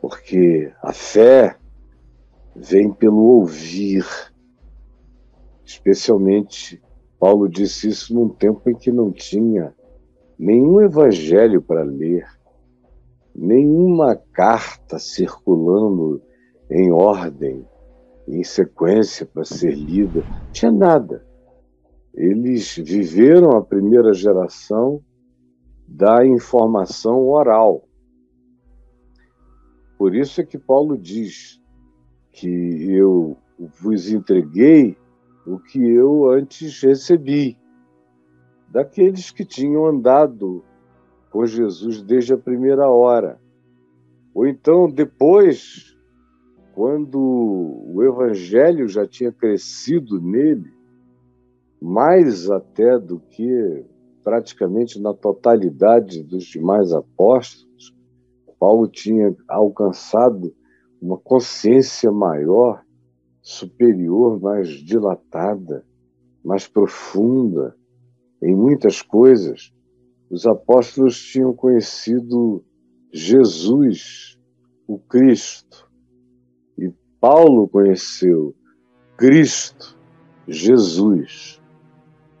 porque a fé vem pelo ouvir. Especialmente, Paulo disse isso num tempo em que não tinha nenhum evangelho para ler, nenhuma carta circulando em ordem, em sequência para ser lida, não tinha nada. Eles viveram a primeira geração da informação oral. Por isso é que Paulo diz que eu vos entreguei o que eu antes recebi, daqueles que tinham andado com Jesus desde a primeira hora. Ou então, depois, quando o evangelho já tinha crescido nele, mais até do que praticamente na totalidade dos demais apóstolos, Paulo tinha alcançado uma consciência maior, superior, mais dilatada, mais profunda em muitas coisas. Os apóstolos tinham conhecido Jesus, o Cristo, e Paulo conheceu Cristo, Jesus.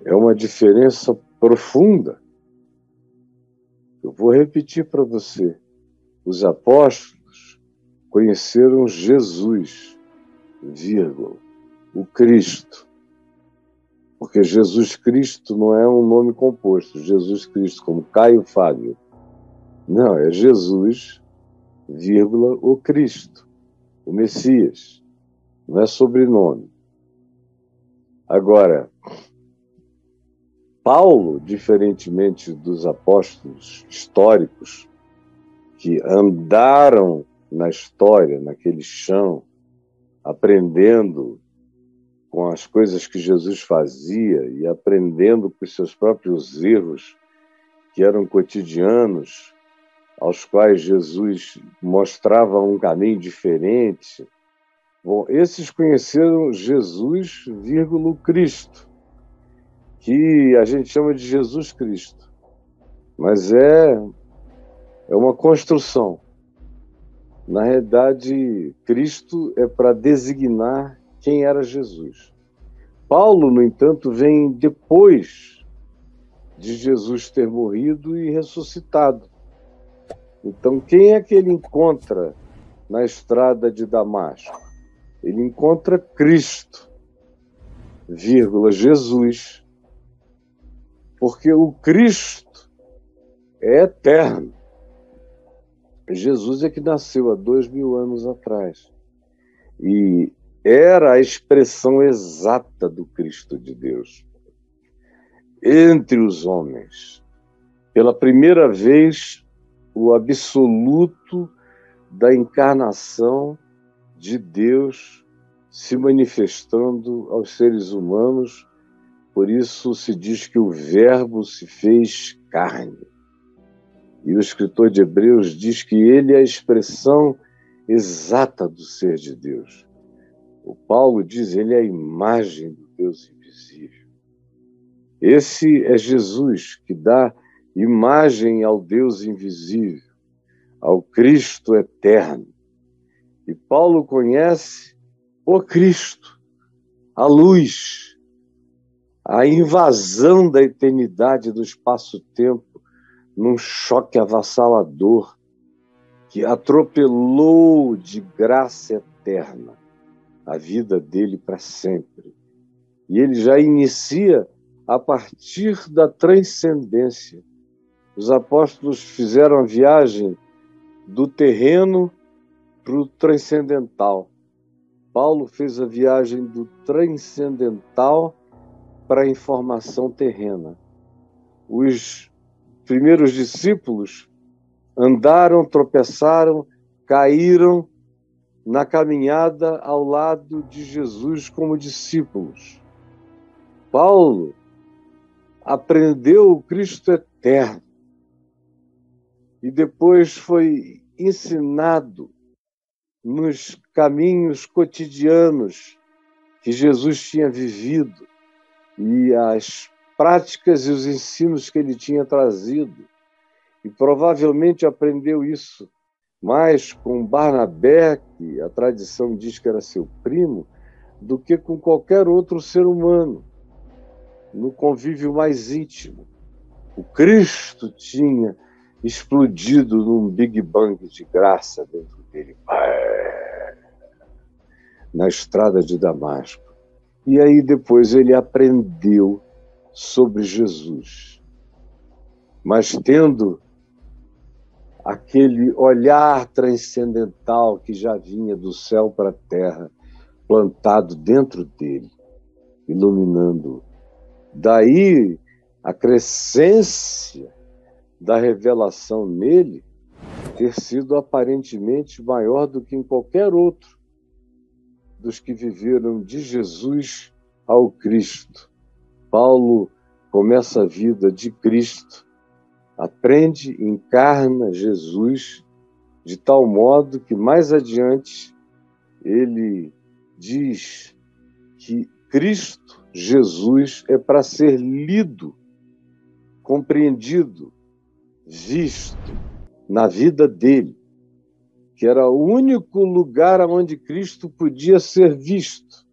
É uma diferença profunda. Eu vou repetir para você. Os apóstolos conheceram Jesus, vírgula, o Cristo. Porque Jesus Cristo não é um nome composto. Jesus Cristo, como Caio Fábio. Não, é Jesus, vírgula, o Cristo, o Messias. Não é sobrenome. Agora, Paulo, diferentemente dos apóstolos históricos, que andaram na história, naquele chão, aprendendo com as coisas que Jesus fazia e aprendendo com os seus próprios erros, que eram cotidianos, aos quais Jesus mostrava um caminho diferente. Bom, esses conheceram Jesus, vírgula, Cristo, que a gente chama de Jesus Cristo. Mas é uma construção. Na realidade, Cristo é para designar quem era Jesus. Paulo, no entanto, vem depois de Jesus ter morrido e ressuscitado. Então, quem é que ele encontra na estrada de Damasco? Ele encontra Cristo, vírgula, Jesus, porque o Cristo é eterno. Jesus é que nasceu há 2000 anos atrás e era a expressão exata do Cristo de Deus entre os homens. Pela primeira vez, o absoluto da encarnação de Deus se manifestando aos seres humanos. Por isso se diz que o Verbo se fez carne. E o escritor de Hebreus diz que ele é a expressão exata do ser de Deus. O Paulo diz que ele é a imagem do Deus invisível. Esse é Jesus que dá imagem ao Deus invisível, ao Cristo eterno. E Paulo conhece o Cristo, a luz, a invasão da eternidade do espaço-tempo, num choque avassalador que atropelou de graça eterna a vida dele para sempre. E ele já inicia a partir da transcendência. Os apóstolos fizeram a viagem do terreno para o transcendental. Paulo fez a viagem do transcendental para a informação terrena. Os primeiros discípulos andaram, tropeçaram, caíram na caminhada ao lado de Jesus como discípulos. Paulo aprendeu o Cristo eterno e depois foi ensinado nos caminhos cotidianos que Jesus tinha vivido e as práticas e os ensinos que ele tinha trazido. E provavelmente aprendeu isso mais com Barnabé, que a tradição diz que era seu primo, do que com qualquer outro ser humano, no convívio mais íntimo. O Cristo tinha explodido num Big Bang de graça dentro dele, na estrada de Damasco. E aí depois ele aprendeu sobre Jesus, mas tendo aquele olhar transcendental que já vinha do céu para a terra, plantado dentro dele, iluminando. Daí a crescência da revelação nele ter sido aparentemente maior do que em qualquer outro dos que viveram de Jesus ao Cristo. Paulo começa a vida de Cristo, aprende, encarna Jesus de tal modo que mais adiante ele diz que Cristo, Jesus, é para ser lido, compreendido, visto na vida dele, que era o único lugar onde Cristo podia ser visto.